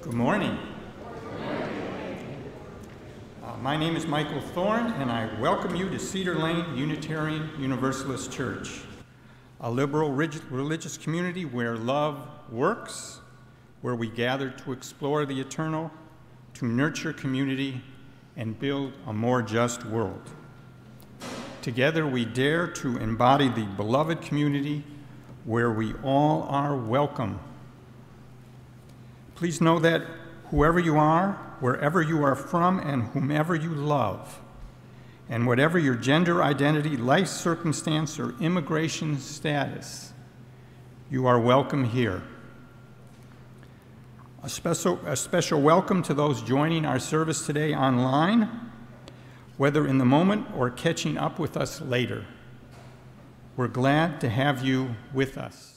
Good morning. My name is Michael Thorne, and I welcome you to Cedar Lane Unitarian Universalist Church, a liberal religious community where love works, where we gather to explore the eternal, to nurture community, and build a more just world. Together we dare to embody the beloved community where we all are welcome. Please know that whoever you are, wherever you are from, and whomever you love, and whatever your gender identity, life circumstance, or immigration status, you are welcome here. A special welcome to those joining our service today online, whether in the moment or catching up with us later. We're glad to have you with us.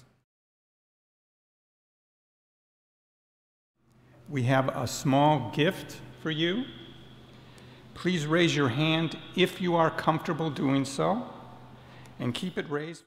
We have a small gift for you. Please raise your hand if you are comfortable doing so, and keep it raised.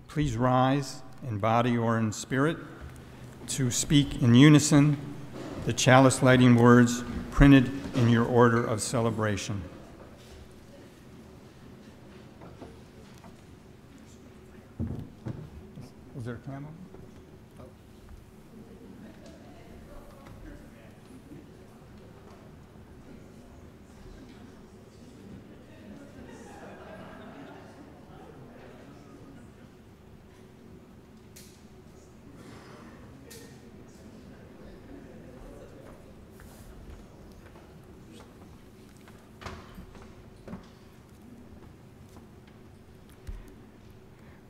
Please rise in body or in spirit to speak in unison the chalice lighting words printed in your order of celebration. Was there a camel?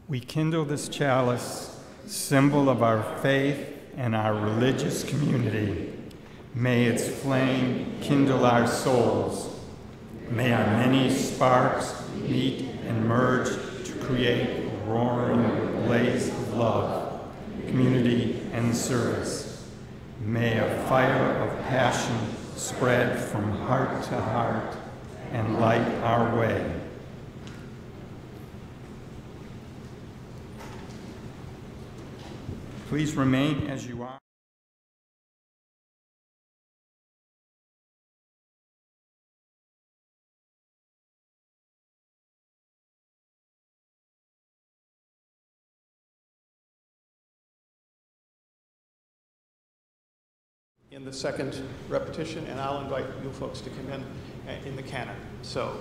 We kindle this chalice, symbol of our faith and our religious community. May its flame kindle our souls. May our many sparks meet and merge to create a roaring blaze of love, community, and service. May a fire of passion spread from heart to heart and light our way. Please remain as you are. In the second repetition, and I'll invite you folks to come in the canon. So.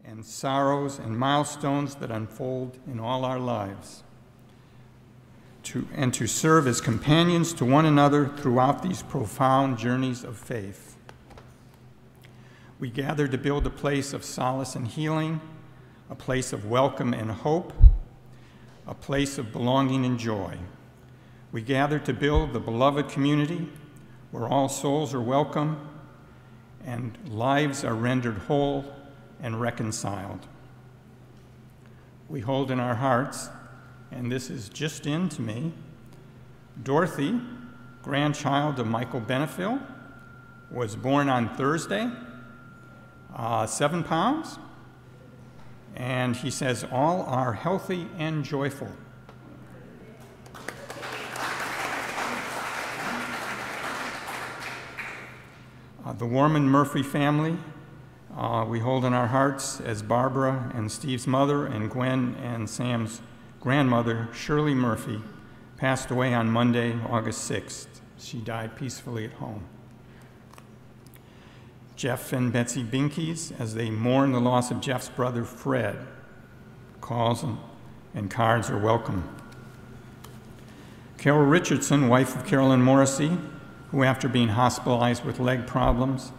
And sorrows and milestones that unfold in all our lives, and to serve as companions to one another throughout these profound journeys of faith. We gather to build a place of solace and healing, a place of welcome and hope, a place of belonging and joy. We gather to build the beloved community where all souls are welcome and lives are rendered whole and reconciled. We hold in our hearts, and this is just in to me, Dorothy, grandchild of Michael Benefiel, was born on Thursday, 7 pounds, and he says all are healthy and joyful. The Warman Murphy family, we hold in our hearts as Barbara and Steve's mother and Gwen and Sam's grandmother, Shirley Murphy, passed away on Monday, August 6th. She died peacefully at home. Jeff and Betsy Binkies, as they mourn the loss of Jeff's brother, Fred. Calls and cards are welcome. Carol Richardson, wife of Carolyn Morrissey, who after being hospitalized with leg problems,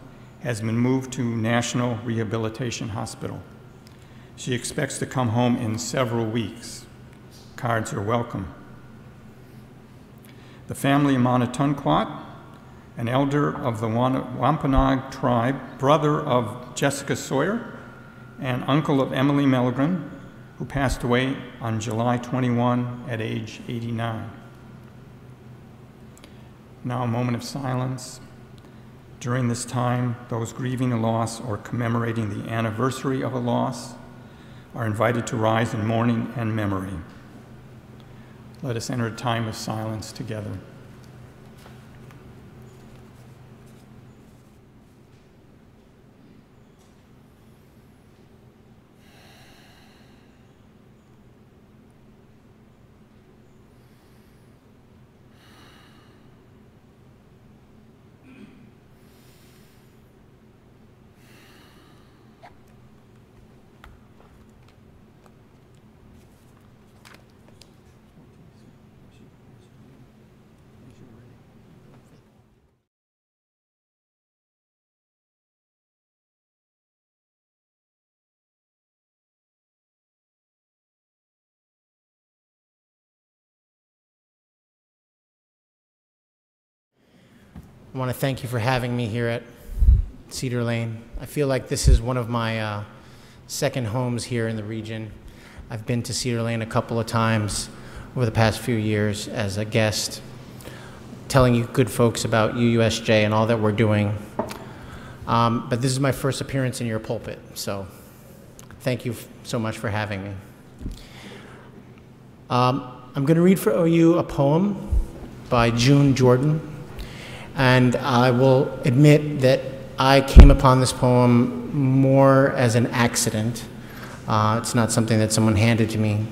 has been moved to National Rehabilitation Hospital. She expects to come home in several weeks. Cards are welcome. The family of Monotunquat, an elder of the Wampanoag tribe, brother of Jessica Sawyer, and uncle of Emily Melgren, who passed away on July 21 at age 89. Now a moment of silence. During this time, those grieving a loss or commemorating the anniversary of a loss are invited to rise in mourning and memory. Let us enter a time of silence together. I want to thank you for having me here at Cedar Lane. I feel like this is one of my second homes here in the region. I've been to Cedar Lane a couple of times over the past few years as a guest, telling you good folks about UUSJ and all that we're doing. But this is my first appearance in your pulpit, so thank you so much for having me. I'm going to read for you a poem by June Jordan. And I will admit that I came upon this poem more as an accident. It's not something that someone handed to me.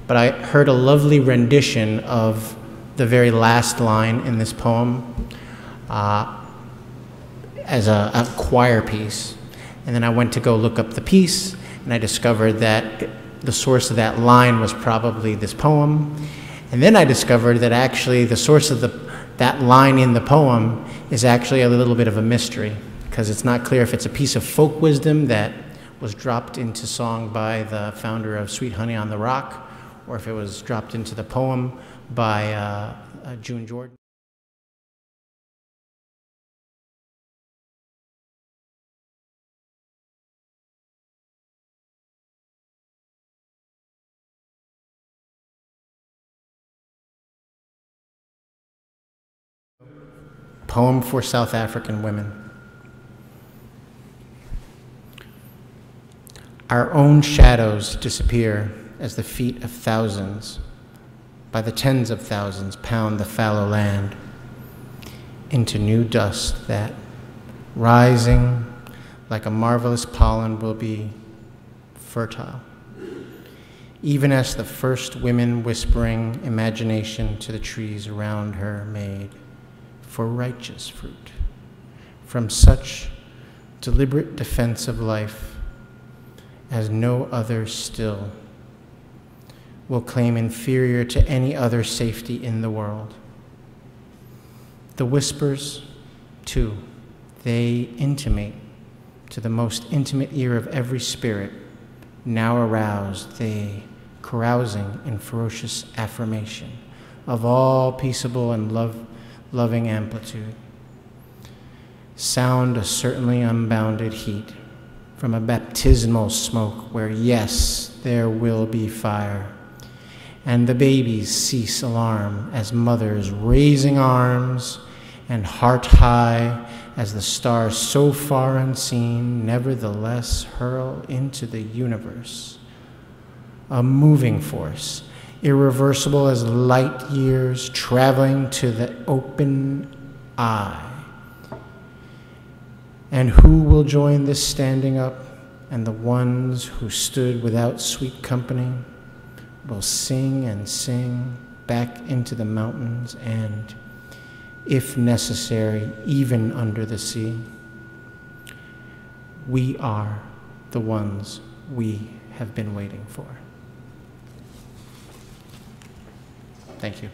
But I heard a lovely rendition of the very last line in this poem as a choir piece. And then I went to go look up the piece, and I discovered that the source of that line was probably this poem. And then I discovered that actually the source of that line in the poem is actually a little bit of a mystery, because it's not clear if it's a piece of folk wisdom that was dropped into song by the founder of Sweet Honey on the Rock, or if it was dropped into the poem by June Jordan. Poem for South African women. Our own shadows disappear as the feet of thousands, by the tens of thousands, pound the fallow land into new dust that, rising like a marvelous pollen, will be fertile, even as the first women whispering imagination to the trees around her made for righteous fruit. From such deliberate defense of life as no other still will claim inferior to any other safety in the world. The whispers, too, they intimate to the most intimate ear of every spirit, now aroused, they carousing in ferocious affirmation of all peaceable and loving amplitude, sound a certainly unbounded heat from a baptismal smoke where, yes, there will be fire. And the babies cease alarm as mothers raising arms and heart high as the stars so far unseen nevertheless hurl into the universe a moving force, irreversible as light years traveling to the open eye. And who will join this standing up? And the ones who stood without sweet company will sing and sing back into the mountains and, if necessary, even under the sea. We are the ones we have been waiting for. Thank you.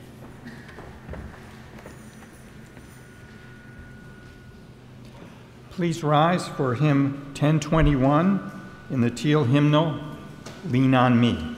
Please rise for hymn 1021 in the teal hymnal, Lean on Me.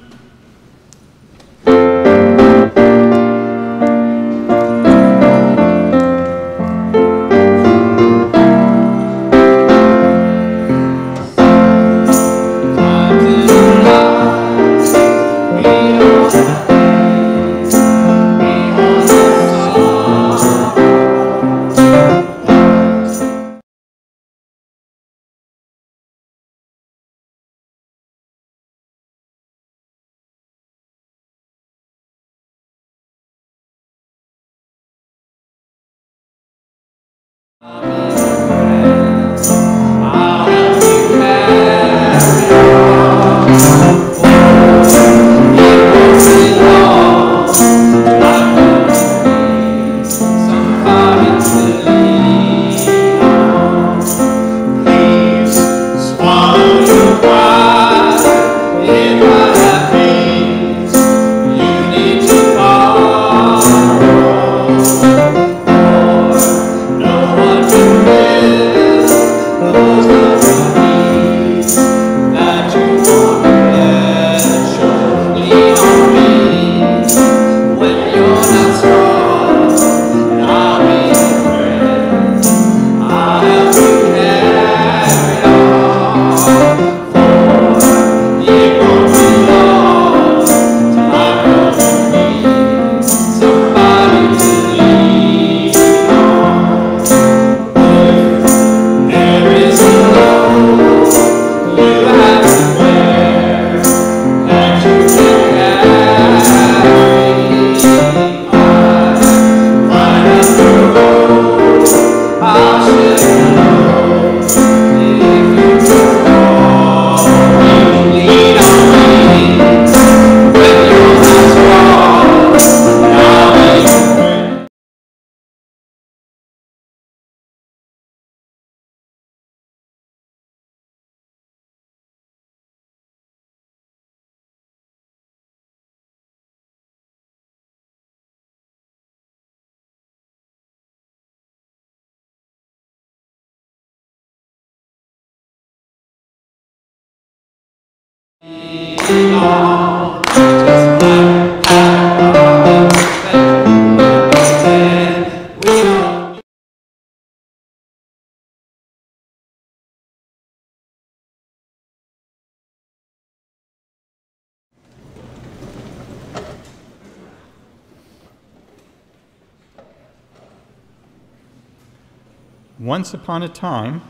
Once upon a time,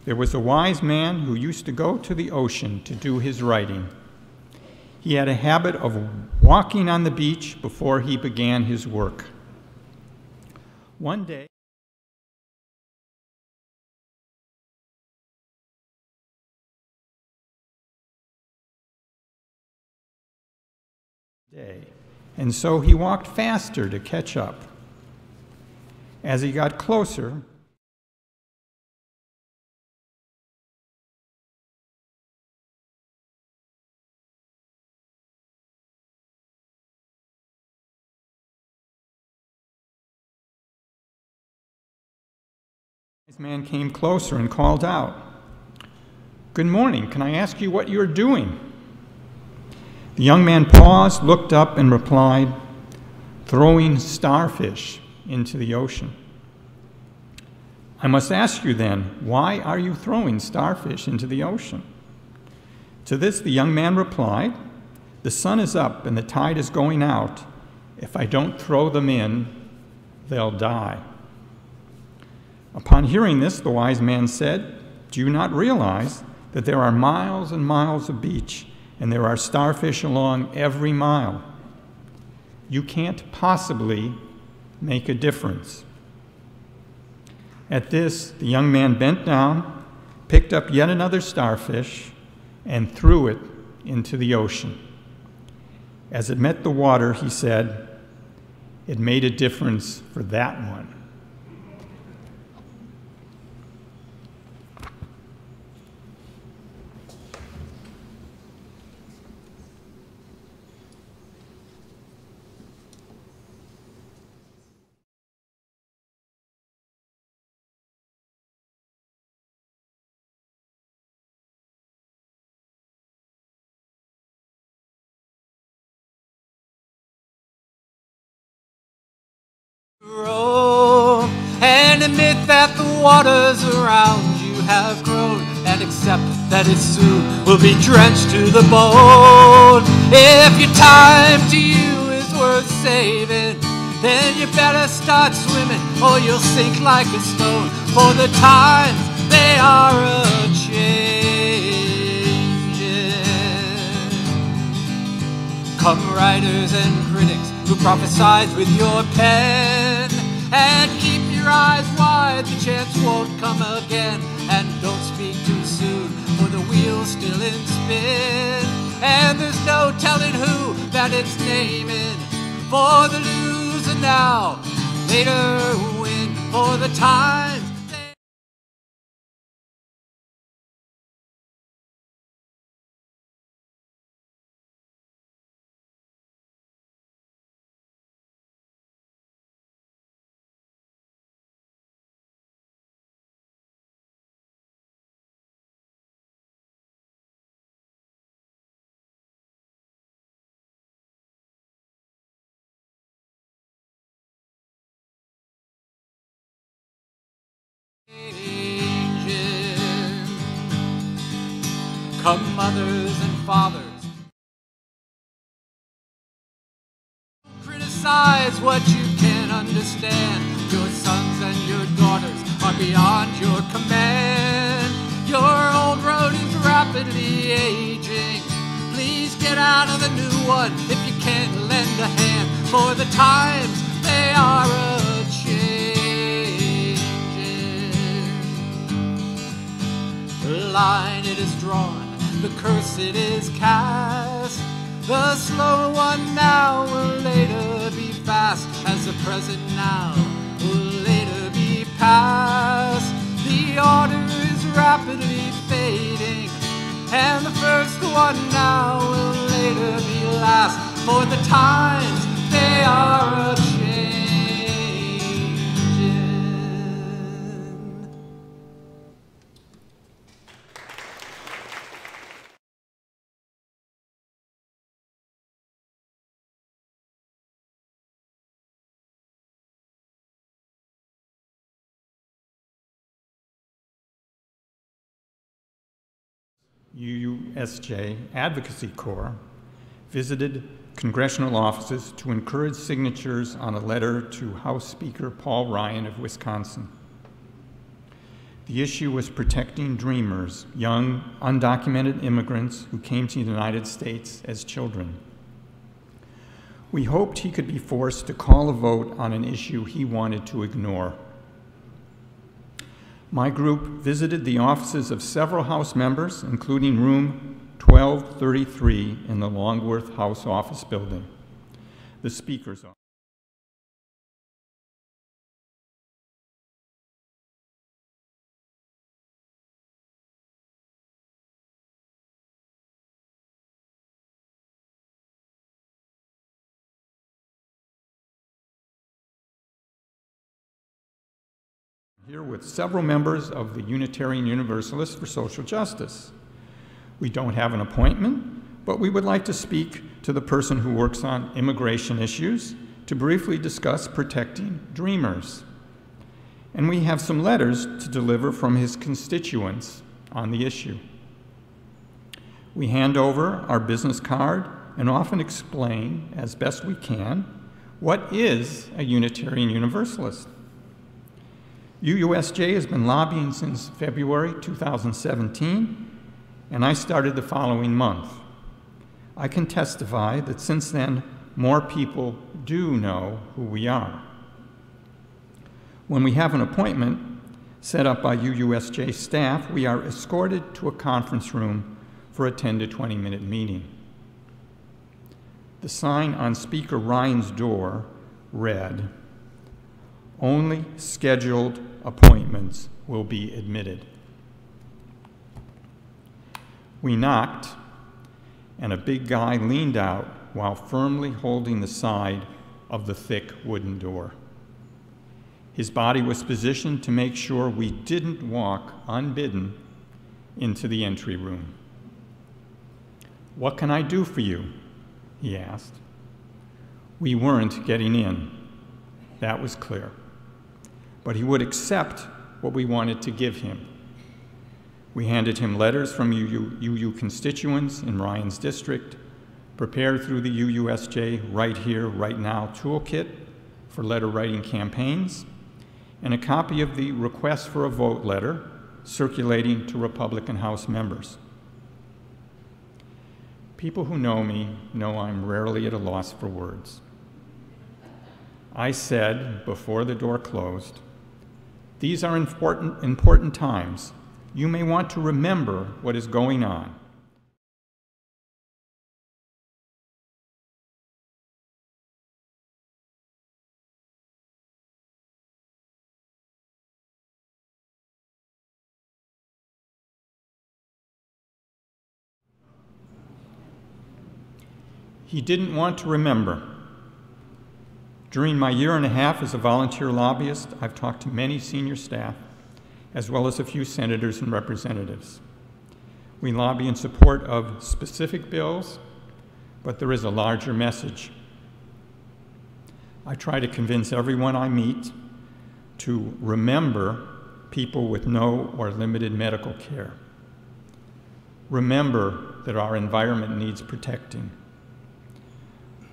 there was a wise man who used to go to the ocean to do his writing. He had a habit of walking on the beach before he began his work. One day, and so he walked faster to catch up. As he got closer, this man came closer and called out, "Good morning, can I ask you what you're doing?" The young man paused, looked up, and replied, "Throwing starfish into the ocean." "I must ask you then, why are you throwing starfish into the ocean?" To this the young man replied, "The sun is up and the tide is going out. If I don't throw them in, they'll die." Upon hearing this, the wise man said, "Do you not realize that there are miles and miles of beach, and there are starfish along every mile? You can't possibly make a difference." At this, the young man bent down, picked up yet another starfish, and threw it into the ocean. As it met the water, he said, "It made a difference for that one." and admit that the waters around you have grown, and accept that it soon will be drenched to the bone. If your time to you is worth saving, then you better start swimming or you'll sink like a stone, for the times they are a-changing. Come writers and critics who prophesied with your pen, and keep your eyes wide, the chance won't come again. And don't speak too soon, for the wheel's still in spin, and there's no telling who that it's naming. For the loser now, later win, for the time. Come mothers and fathers, criticize what you can understand. Your sons and your daughters are beyond your command. Your old road is rapidly aging. Please get out of the new one if you can't lend a hand, for the times they are a-changing. The line it is drawn, the curse it is cast. The slow one now will later be fast, as the present now will later be past. The order is rapidly fading, and the first one now will later be last, for the times they are a-changing. UUSJ Advocacy Corps visited congressional offices to encourage signatures on a letter to House Speaker Paul Ryan of Wisconsin. The issue was protecting dreamers, young, undocumented immigrants who came to the United States as children. We hoped he could be forced to call a vote on an issue he wanted to ignore. My group visited the offices of several House members, including room 1233 in the Longworth House Office Building, the Speaker's office. Here with several members of the Unitarian Universalists for Social Justice. We don't have an appointment, but we would like to speak to the person who works on immigration issues to briefly discuss protecting dreamers. And we have some letters to deliver from his constituents on the issue. We hand over our business card and often explain, as best we can, what is a Unitarian Universalist. UUSJ has been lobbying since February 2017, and I started the following month. I can testify that since then, more people do know who we are. When we have an appointment set up by UUSJ staff, we are escorted to a conference room for a 10 to 20 minute meeting. The sign on Speaker Ryan's door read, "Only scheduled appointments will be admitted." We knocked, and a big guy leaned out while firmly holding the side of the thick wooden door. His body was positioned to make sure we didn't walk unbidden into the entry room. "What can I do for you?" he asked. We weren't getting in. That was clear. but he would accept what we wanted to give him. We handed him letters from UU constituents in Ryan's district, prepared through the UUSJ Right Here, Right Now toolkit for letter writing campaigns, and a copy of the request for a vote letter circulating to Republican House members. People who know me know I'm rarely at a loss for words. I said before the door closed, "These are important times. You may want to remember what is going on." He didn't want to remember. During my year and a half as a volunteer lobbyist, I've talked to many senior staff, as well as a few senators and representatives. We lobby in support of specific bills, but there is a larger message. I try to convince everyone I meet to remember people with no or limited medical care. Remember that our environment needs protecting.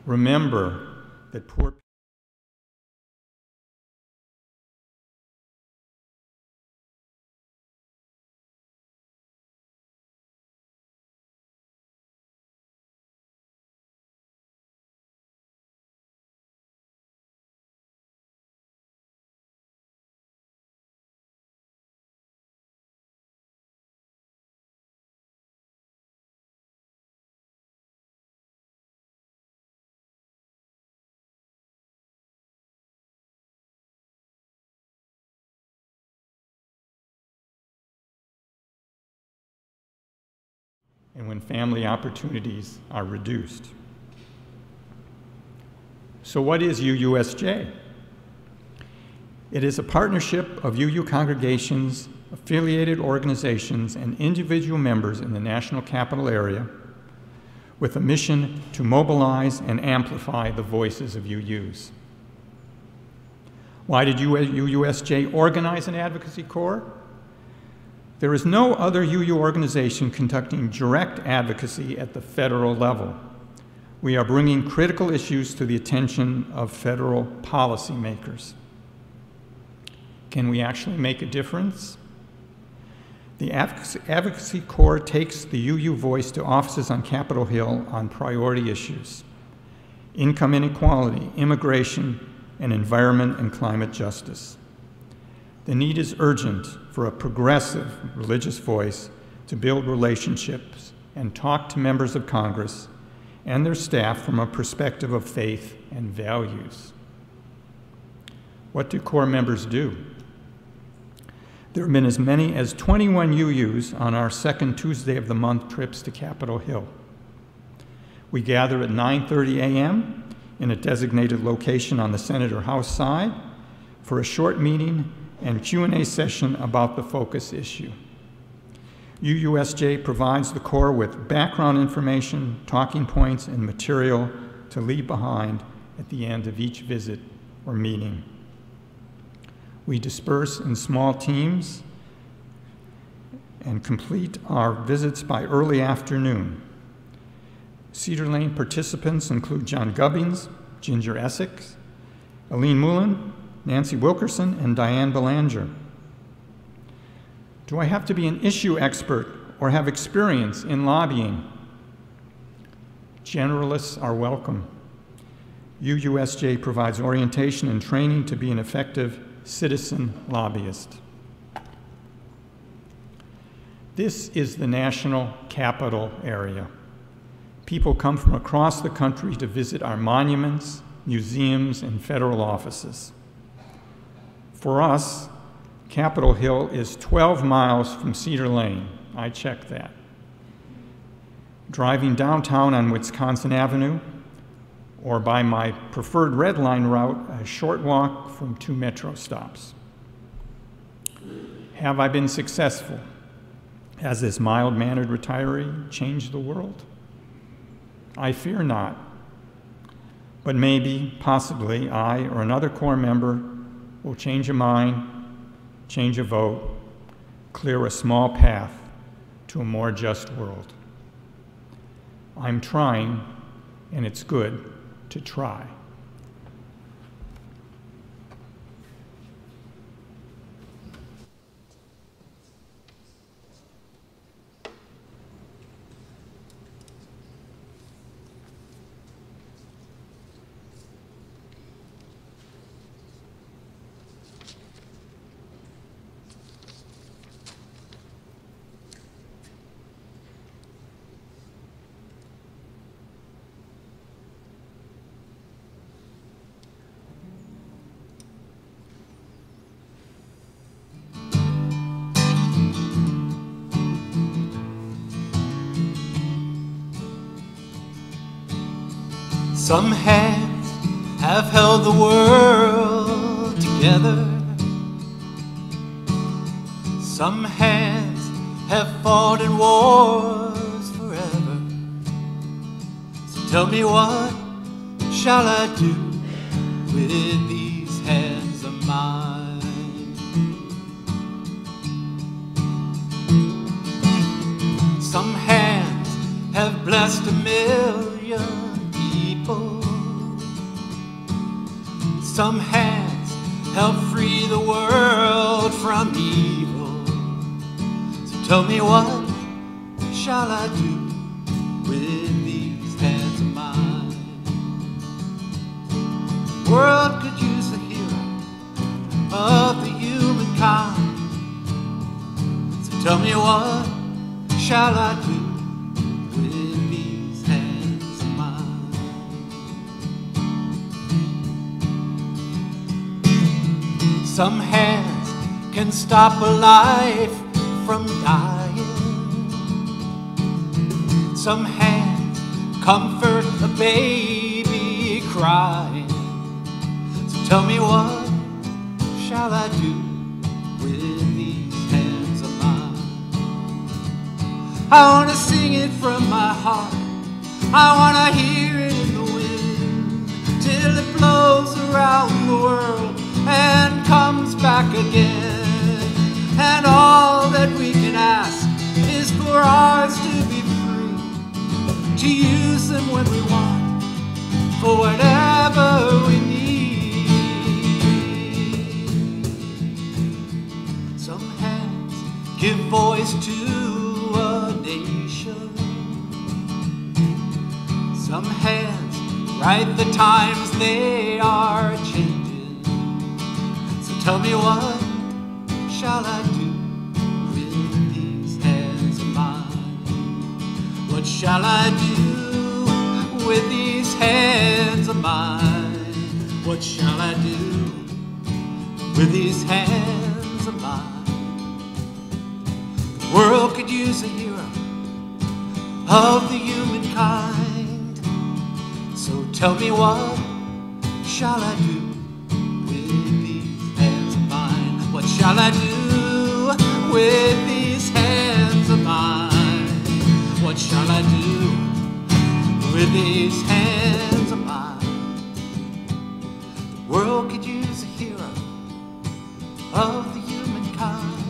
Remember that poor and when family opportunities are reduced. So what is UUSJ? It is a partnership of UU congregations, affiliated organizations, and individual members in the National Capital Area with a mission to mobilize and amplify the voices of UUs. Why did UUSJ organize an advocacy corps? There is no other UU organization conducting direct advocacy at the federal level. We are bringing critical issues to the attention of federal policymakers. Can we actually make a difference? The Advocacy Corps takes the UU voice to offices on Capitol Hill on priority issues: income inequality, immigration, and environment and climate justice. The need is urgent for a progressive religious voice to build relationships and talk to members of Congress and their staff from a perspective of faith and values. What do Corps members do? There have been as many as 21 UUs on our second Tuesday of the month trips to Capitol Hill. We gather at 9:30 a.m. in a designated location on the Senate or House side for a short meeting and Q&A session about the focus issue. UUSJ provides the Corps with background information, talking points, and material to leave behind at the end of each visit or meeting. We disperse in small teams and complete our visits by early afternoon. Cedar Lane participants include John Gubbins, Ginger Essex, Aline Mullen, Nancy Wilkerson, and Diane Belanger. Do I have to be an issue expert or have experience in lobbying? Generalists are welcome. UUSJ provides orientation and training to be an effective citizen lobbyist. This is the National Capital Area. People come from across the country to visit our monuments, museums, and federal offices. For us, Capitol Hill is 12 miles from Cedar Lane. I checked that. Driving downtown on Wisconsin Avenue, or by my preferred Red Line route, a short walk from 2 metro stops. Have I been successful? Has this mild-mannered retiree changed the world? I fear not. But maybe, possibly, I or another Corps member will change a mind, change a vote, clear a small path to a more just world. I'm trying, and it's good to try. Some hands have held the world together. Some hands have fought in wars forever. So tell me, what shall I do with these hands of mine? Some hands have blessed 1,000,000 people. Some hands help free the world from evil. So tell me, what shall I do with these hands of mine? The world could use a hero of the humankind. So tell me, what shall I do with these hands of mine? Some hands can stop a life from dying. Some hands comfort a baby crying. So tell me, what shall I do with these hands of mine? I want to sing it from my heart. I want to hear it in the wind till it blows around the world and comes back again. And all that we can ask is for ours to be free, to use them when we want, for whatever we need. Some hands give voice to a nation. Some hands write the times they are changing. So tell me, what shall I do with these hands of mine? What shall I do with these hands of mine? What shall I do with these hands of mine? The world could use a hero of the humankind. So tell me, what shall I do with these hands of mine? What shall I do with these hands of mine? What shall I do with these hands of mine? The world could use a hero of the humankind.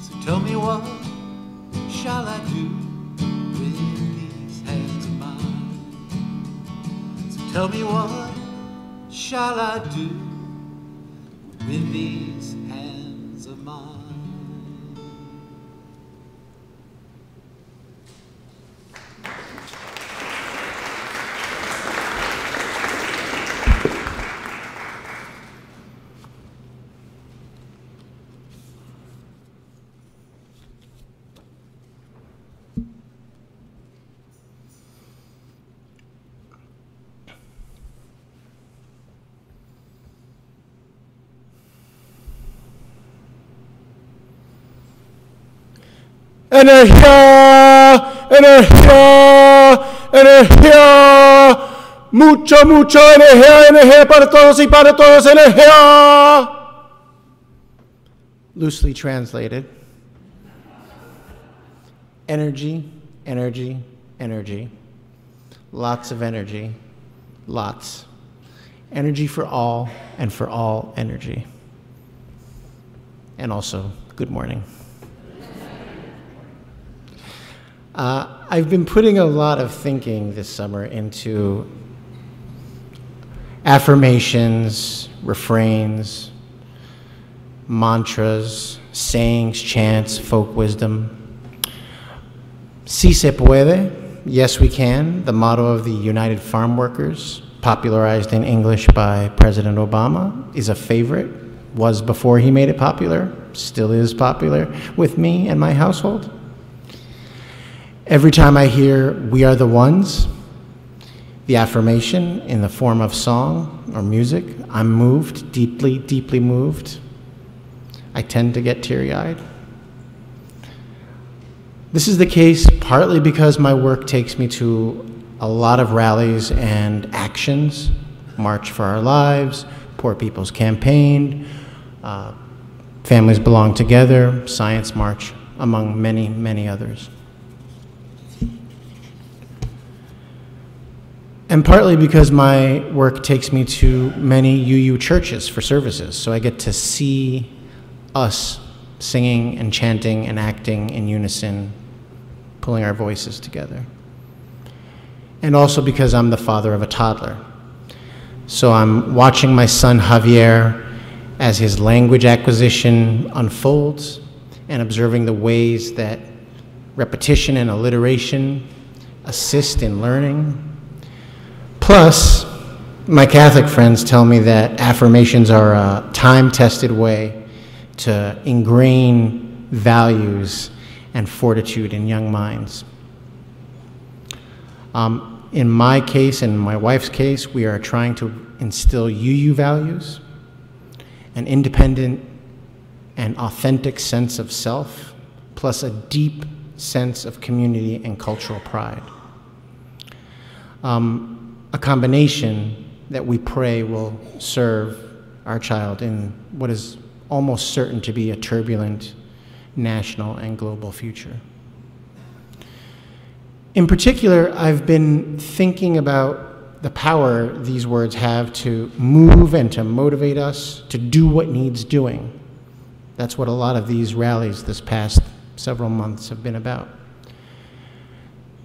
So tell me, what shall I do with these hands of mine? So tell me, what shall I do with these hands of mine? Energía, energía, energía, mucha, mucha energía, energía para todos y para todas, energía. Loosely translated, energy, energy, energy, lots of energy, lots. energy for all and for all energy. And also, good morning. I've been putting a lot of thinking this summer into affirmations, refrains, mantras, sayings, chants, folk wisdom. Si se puede, yes we can, the motto of the United Farm Workers, popularized in English by President Obama, is a favorite, was before he made it popular, still is popular with me and my household. Every time I hear "We are the ones," the affirmation in the form of song or music, I'm moved, deeply, deeply moved. I tend to get teary-eyed. This is the case partly because my work takes me to a lot of rallies and actions, March for Our Lives, Poor People's Campaign, Families Belong Together, Science March, among many, many others. And partly because my work takes me to many UU churches for services, so I get to see us singing and chanting and acting in unison, pulling our voices together. And also because I'm the father of a toddler. So I'm watching my son Javier as his language acquisition unfolds and observing the ways that repetition and alliteration assist in learning. Plus, my Catholic friends tell me that affirmations are a time-tested way to ingrain values and fortitude in young minds. In my case and my wife's case, we are trying to instill UU values, an independent and authentic sense of self, plus a deep sense of community and cultural pride. A combination that we pray will serve our child in what is almost certain to be a turbulent national and global future. In particular, I've been thinking about the power these words have to move and to motivate us to do what needs doing. That's what a lot of these rallies this past several months have been about.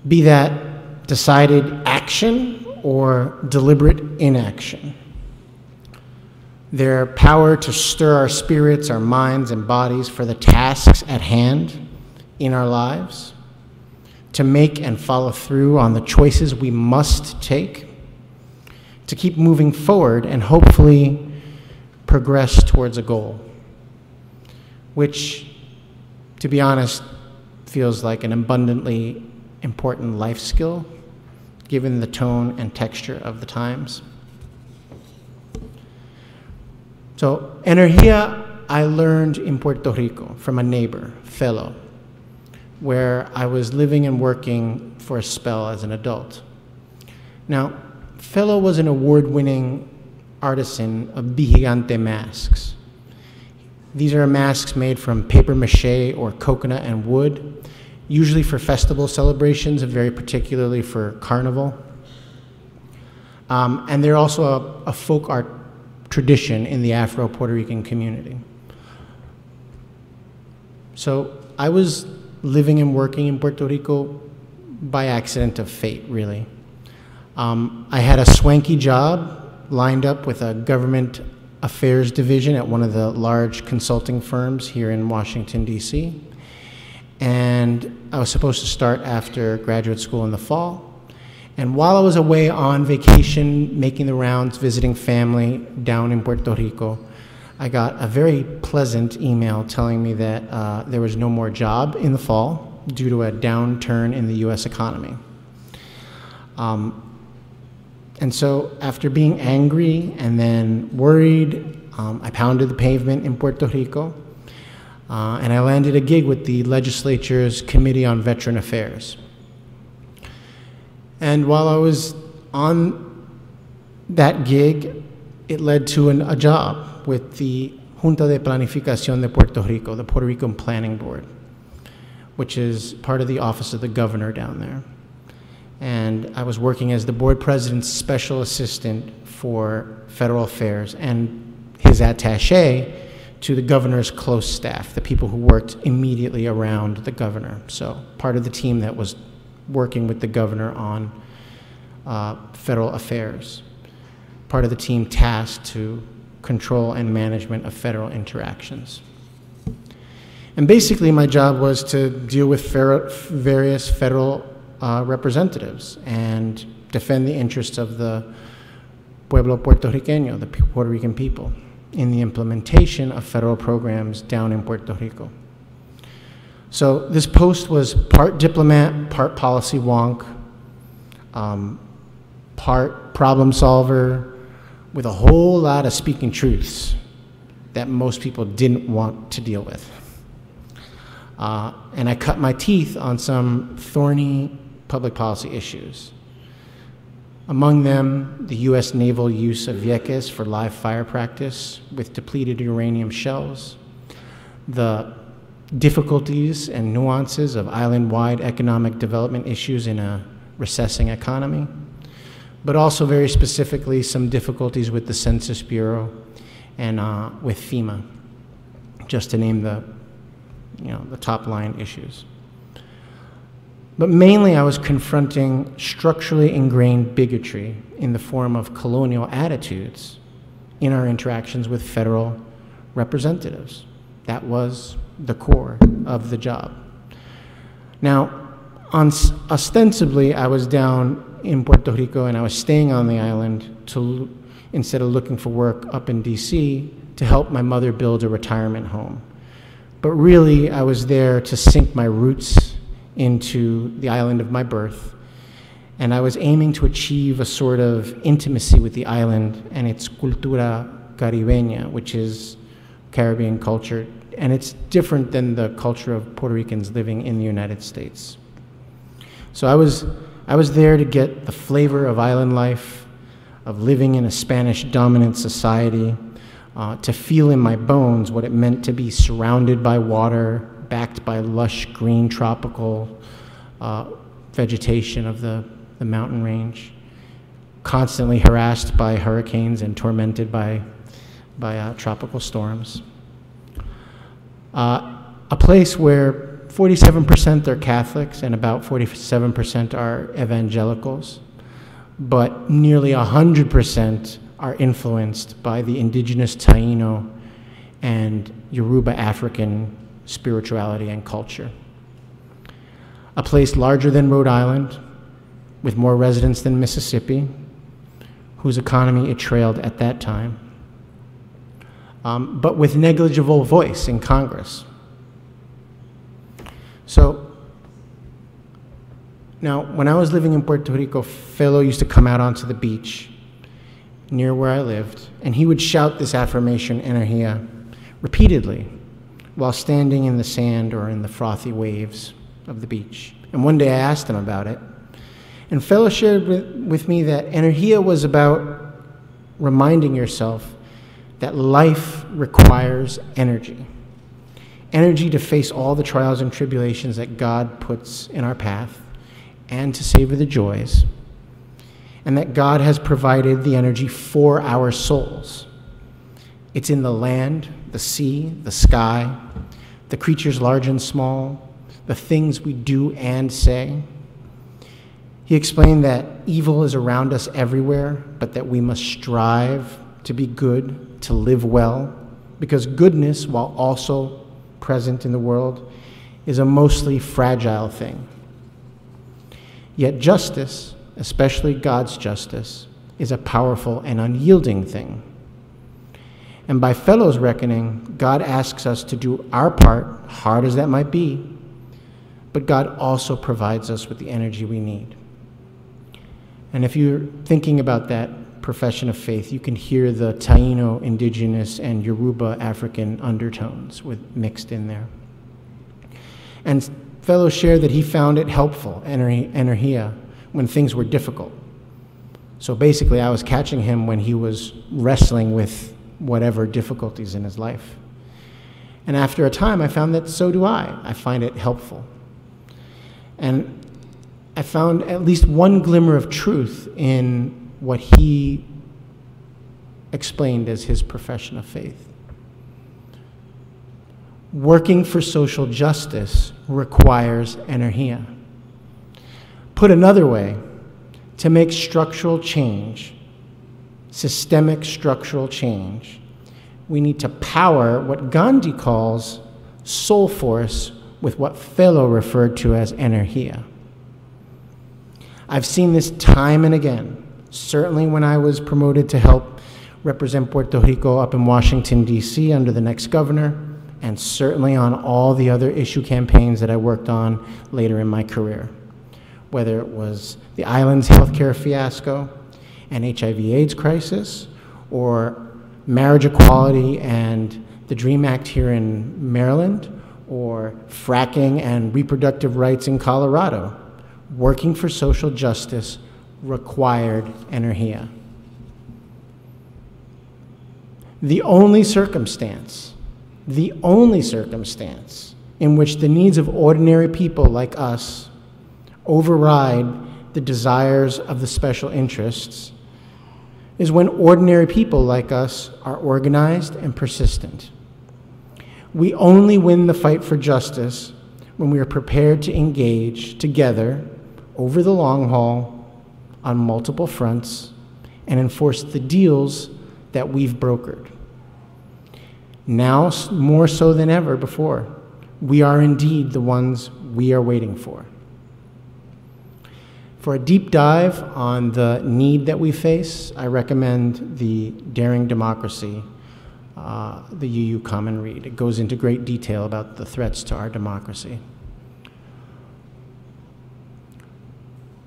Be that decided action or deliberate inaction. Their power to stir our spirits, our minds, and bodies for the tasks at hand in our lives, to make and follow through on the choices we must take, to keep moving forward and hopefully progress towards a goal, which, to be honest, feels like an abundantly important life skill, given the tone and texture of the times. So, energía I learned in Puerto Rico from a neighbor, fellow, where I was living and working for a spell as an adult. Now, fellow was an award-winning artisan of bihigante masks. These are masks made from paper mache or coconut and wood, usually for festival celebrations and very particularly for carnival. And they're also a folk art tradition in the Afro-Puerto Rican community. So I was living and working in Puerto Rico by accident of fate, really. I had a swanky job lined up with a government affairs division at one of the large consulting firms here in Washington, D.C. And I was supposed to start after graduate school in the fall. And while I was away on vacation, making the rounds, visiting family down in Puerto Rico, I got a very pleasant email telling me that there was no more job in the fall due to a downturn in the US economy. And so after being angry and then worried, I pounded the pavement in Puerto Rico, and I landed a gig with the legislature's Committee on Veteran Affairs. And while I was on that gig, it led to a job with the Junta de Planificación de Puerto Rico, the Puerto Rican Planning Board, which is part of the office of the governor down there. and I was working as the board president's special assistant for federal affairs and his attaché to the governor's close staff, the people who worked immediately around the governor. So part of the team that was working with the governor on federal affairs, part of the team tasked to control and management of federal interactions. And basically my job was to deal with various federal representatives and defend the interests of the pueblo puertorriqueño, the Puerto Rican people, in the implementation of federal programs down in Puerto Rico. So this post was part diplomat, part policy wonk, part problem solver, with a whole lot of speaking truths that most people didn't want to deal with. And I cut my teeth on some thorny public policy issues. Among them, the U.S. naval use of Vieques for live fire practice with depleted uranium shells, the difficulties and nuances of island-wide economic development issues in a recessing economy, but also very specifically some difficulties with the Census Bureau and with FEMA, just to name the top line issues. But mainly I was confronting structurally ingrained bigotry in the form of colonial attitudes in our interactions with federal representatives. That was the core of the job. Now, ostensibly, I was down in Puerto Rico and I was staying on the island instead of looking for work up in DC to help my mother build a retirement home. But really, I was there to sink my roots into the island of my birth, and I was aiming to achieve a sort of intimacy with the island and its cultura caribeña, which is Caribbean culture, and it's different than the culture of Puerto Ricans living in the United States. So I was there to get the flavor of island life, of living in a Spanish-dominant society, to feel in my bones what it meant to be surrounded by water, backed by lush green tropical vegetation of the mountain range, constantly harassed by hurricanes and tormented by tropical storms. A place where 47% are Catholics and about 47% are evangelicals, but nearly 100% are influenced by the indigenous Taino and Yoruba African spirituality and culture. A place larger than Rhode Island, with more residents than Mississippi, whose economy it trailed at that time, but with negligible voice in Congress. So, now, when I was living in Puerto Rico, Felo used to come out onto the beach near where I lived, and he would shout this affirmation, energía, repeatedly, while standing in the sand or in the frothy waves of the beach. And one day I asked him about it, and Felo shared with me that energía was about reminding yourself that life requires energy. Energy to face all the trials and tribulations that God puts in our path, and to savor the joys, and that God has provided the energy for our souls. It's in the land, the sea, the sky, the creatures large and small, the things we do and say. He explained that evil is around us everywhere, but that we must strive to be good, to live well, because goodness, while also present in the world, is a mostly fragile thing. Yet justice, especially God's justice, is a powerful and unyielding thing. And by Felo's reckoning, God asks us to do our part, hard as that might be, but God also provides us with the energy we need. And if you're thinking about that profession of faith, you can hear the Taino, indigenous, and Yoruba African undertones mixed in there. And Felo shared that he found it helpful, energía, when things were difficult. So basically, I was catching him when he was wrestling with whatever difficulties in his life. And after a time, I found that so do I. I find it helpful. And I found at least one glimmer of truth in what he explained as his profession of faith. Working for social justice requires energia. Put another way, to make structural change, systemic structural change, we need to power what Gandhi calls soul force with what Philo referred to as energia. I've seen this time and again, certainly when I was promoted to help represent Puerto Rico up in Washington, D.C. under the next governor, and certainly on all the other issue campaigns that I worked on later in my career, whether it was the island's healthcare fiasco, an HIV/AIDS crisis, or marriage equality and the DREAM Act here in Maryland, or fracking and reproductive rights in Colorado. Working for social justice required energia. The only circumstance in which the needs of ordinary people like us override the desires of the special interests is when ordinary people like us are organized and persistent. We only win the fight for justice when we are prepared to engage together over the long haul on multiple fronts and enforce the deals that we've brokered. Now, more so than ever before, we are indeed the ones we are waiting for. For a deep dive on the need that we face, I recommend the Daring Democracy, the UU Common Read. It goes into great detail about the threats to our democracy.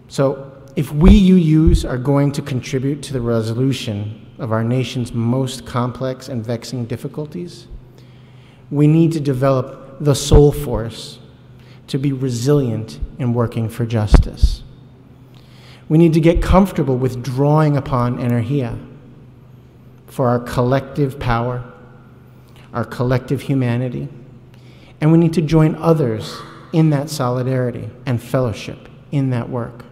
So, if we UUs are going to contribute to the resolution of our nation's most complex and vexing difficulties, we need to develop the soul force to be resilient in working for justice. We need to get comfortable with drawing upon energia for our collective power, our collective humanity, and we need to join others in that solidarity and fellowship in that work.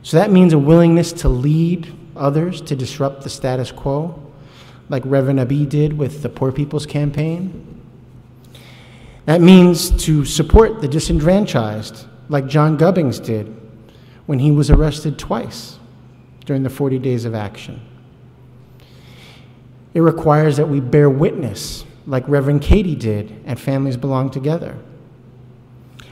So that means a willingness to lead others to disrupt the status quo, like Reverend Abi did with the Poor People's Campaign. That means to support the disenfranchised, like John Gubbings did when he was arrested twice during the 40 days of action. It requires that we bear witness, like Reverend Katie did at Families Belong Together.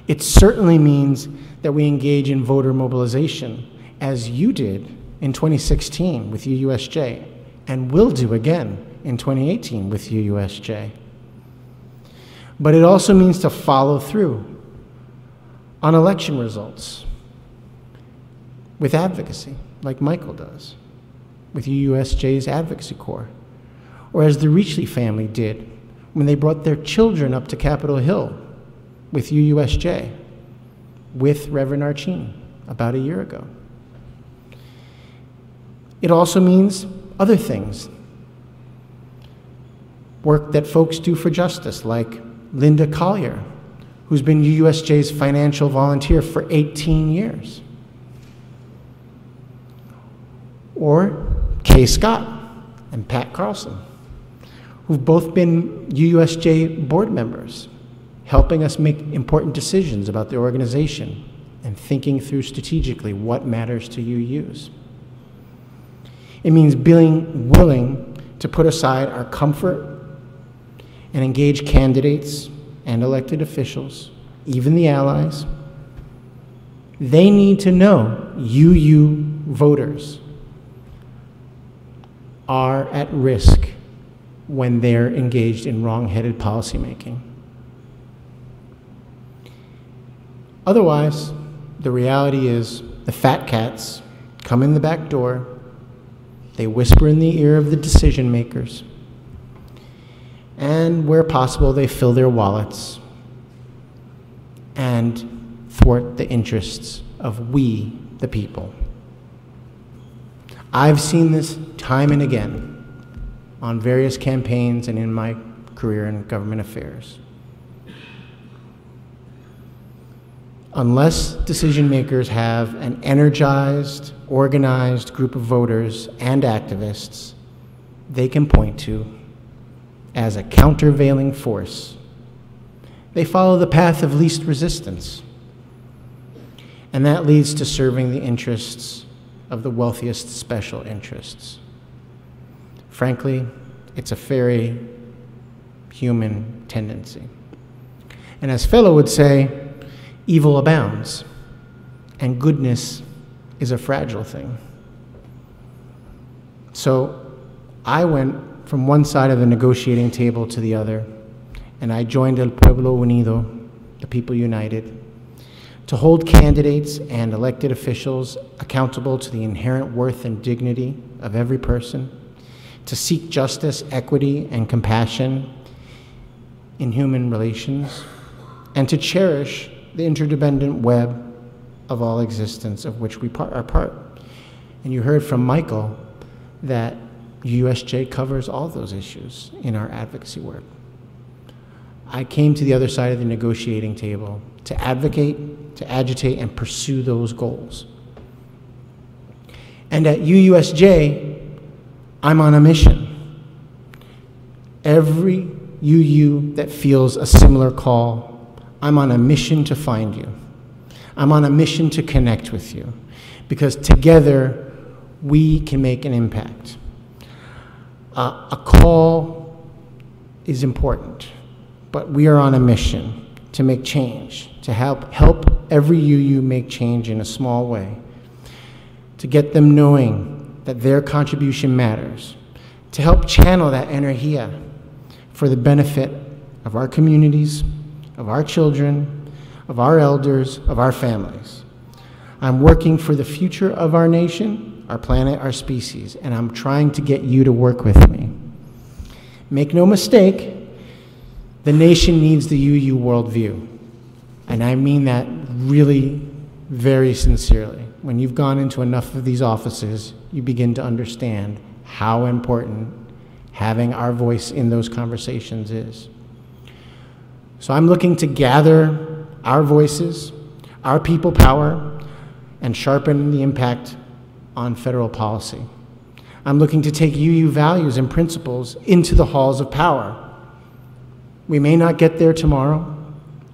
It certainly means that we engage in voter mobilization, as you did in 2016 with UUSJ, and will do again in 2018 with UUSJ. But it also means to follow through on election results with advocacy, like Michael does, with UUSJ's Advocacy Corps, or as the Reachley family did when they brought their children up to Capitol Hill with UUSJ, with Reverend Archini about a year ago. It also means other things. Work that folks do for justice, like Linda Collier, who's been UUSJ's financial volunteer for 18 years. Or Kay Scott and Pat Carlson, who've both been UUSJ board members, helping us make important decisions about the organization and thinking through strategically what matters to UUs. It means being willing to put aside our comfort and engage candidates and elected officials, even the allies. They need to know UU voters are at risk when they're engaged in wrong-headed policymaking. Otherwise, the reality is the fat cats come in the back door, they whisper in the ear of the decision makers, and where possible, they fill their wallets and thwart the interests of we, the people. I've seen this time and again on various campaigns and in my career in government affairs. Unless decision makers have an energized, organized group of voters and activists they can point to as a countervailing force, they follow the path of least resistance. And that leads to serving the interests of the wealthiest special interests. Frankly, it's a very human tendency. And as Fellow would say, evil abounds, and goodness is a fragile thing. So I went from one side of the negotiating table to the other, and I joined El Pueblo Unido, the People United, to hold candidates and elected officials accountable to the inherent worth and dignity of every person, to seek justice, equity, and compassion in human relations, and to cherish the interdependent web of all existence of which we are part. And you heard from Michael that UUSJ covers all those issues in our advocacy work. I came to the other side of the negotiating table to advocate, to agitate, and pursue those goals. And at UUSJ, I'm on a mission. Every UU that feels a similar call, I'm on a mission to find you. I'm on a mission to connect with you, because together we can make an impact. A call is important, but we are on a mission to make change, to help every UU make change in a small way, to get them knowing that their contribution matters, to help channel that energía for the benefit of our communities, of our children, of our elders, of our families. I'm working for the future of our nation, our planet, our species, and I'm trying to get you to work with me. Make no mistake, the nation needs the UU worldview, and I mean that really very sincerely. When you've gone into enough of these offices, you begin to understand how important having our voice in those conversations is. So I'm looking to gather our voices, our people power, and sharpen the impact on federal policy. I'm looking to take UU values and principles into the halls of power. We may not get there tomorrow,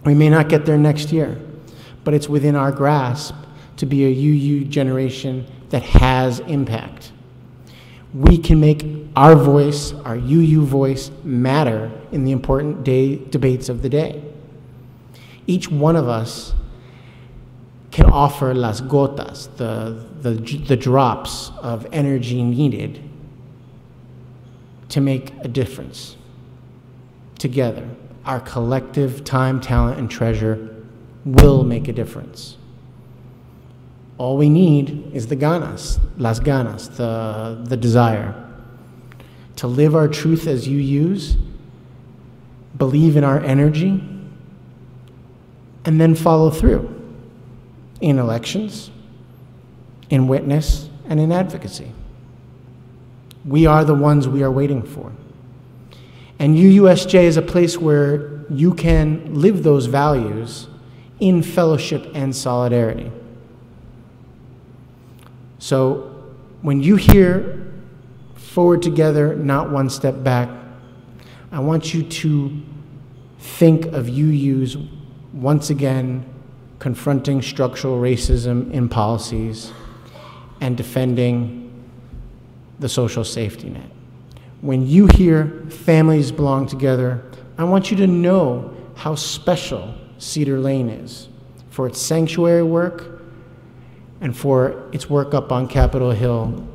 we may not get there next year, but it's within our grasp to be a UU generation that has impact. We can make our voice, our UU voice, matter in the important debates of the day. Each one of us can offer las gotas, the drops of energy needed to make a difference. Together, our collective time, talent, and treasure will make a difference. All we need is the ganas, las ganas, the desire to live our truth as UUs, believe in our energy, and then follow through in elections, in witness, and in advocacy. We are the ones we are waiting for. And UUSJ is a place where you can live those values in fellowship and solidarity. So when you hear forward together, not one step back, I want you to think of UUs once again confronting structural racism in policies and defending the social safety net. When you hear families belong together, I want you to know how special Cedar Lane is for its sanctuary work and for its work up on Capitol Hill,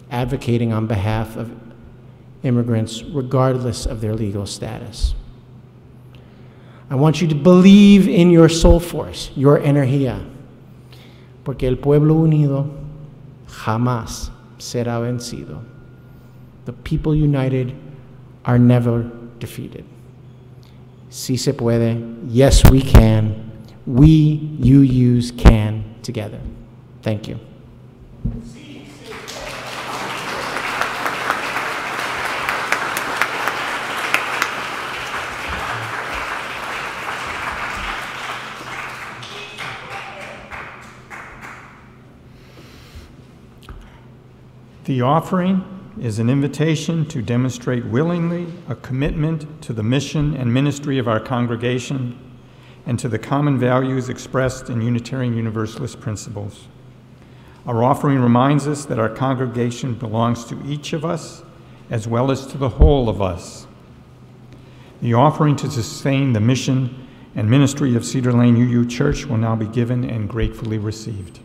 advocating on behalf of immigrants regardless of their legal status. I want you to believe in your soul force, your energía, porque el pueblo unido jamás será vencido. The people united are never defeated. Sí se puede, yes we can, we UUs can together. Thank you. The offering is an invitation to demonstrate willingly a commitment to the mission and ministry of our congregation and to the common values expressed in Unitarian Universalist principles. Our offering reminds us that our congregation belongs to each of us as well as to the whole of us. The offering to sustain the mission and ministry of Cedar Lane UU Church will now be given and gratefully received.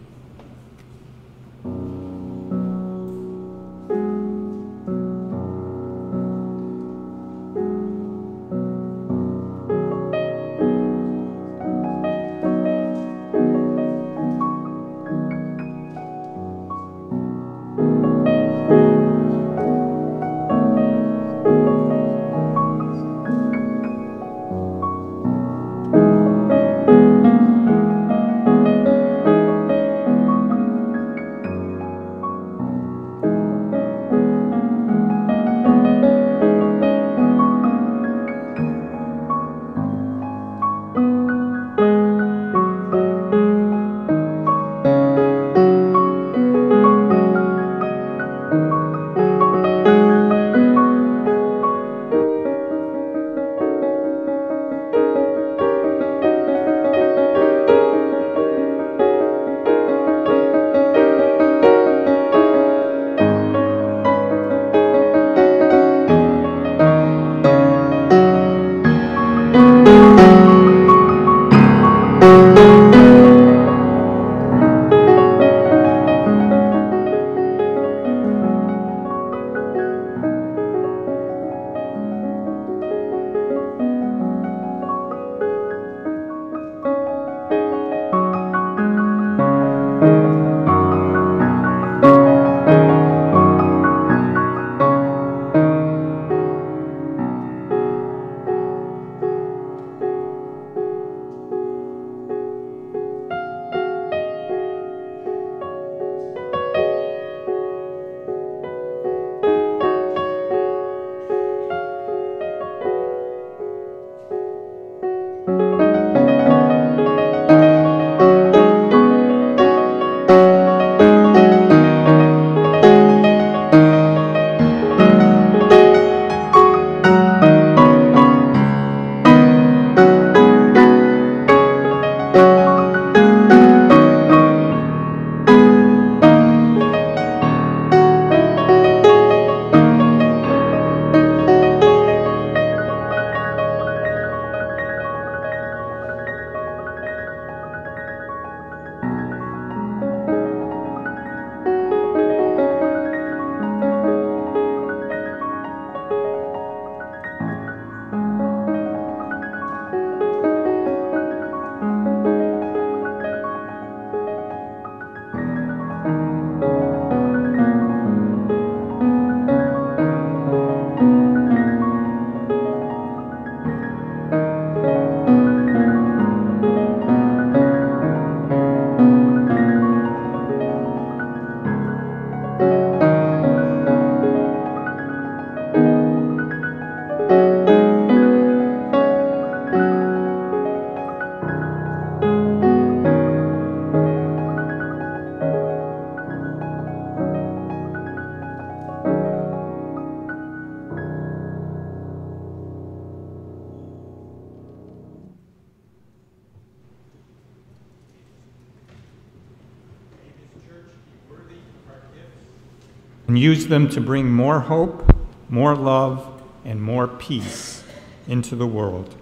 And use them to bring more hope, more love, and more peace into the world.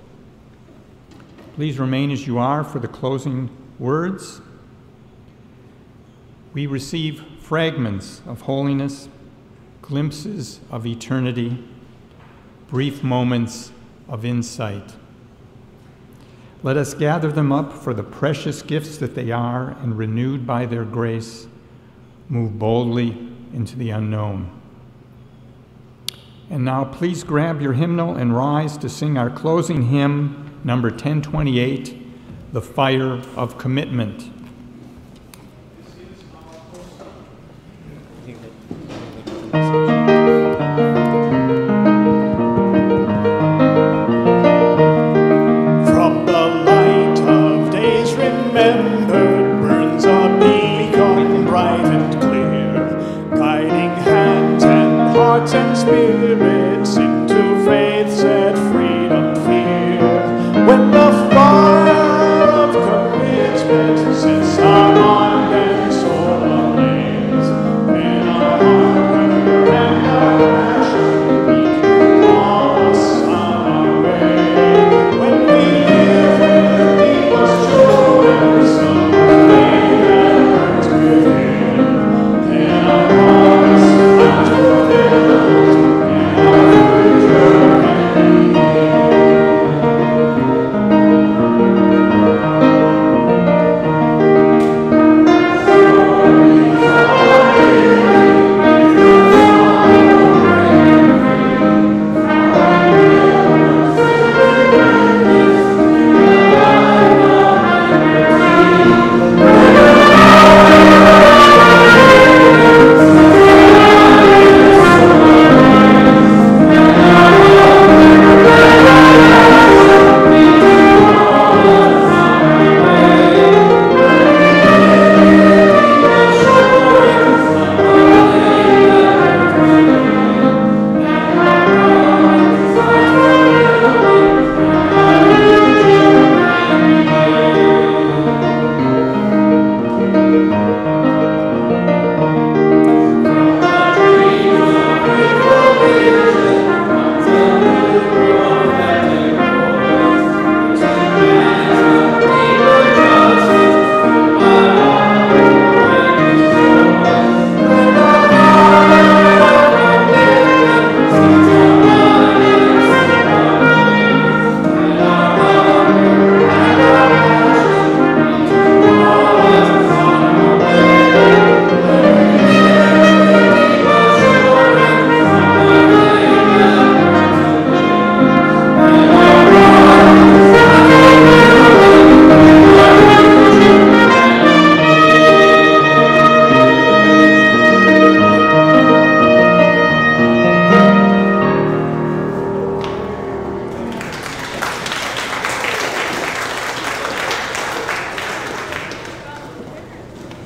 Please remain as you are for the closing words. We receive fragments of holiness, glimpses of eternity, brief moments of insight. Let us gather them up for the precious gifts that they are, and renewed by their grace, move boldly into the unknown. And now please grab your hymnal and rise to sing our closing hymn, number 1028, The Fire of Commitment.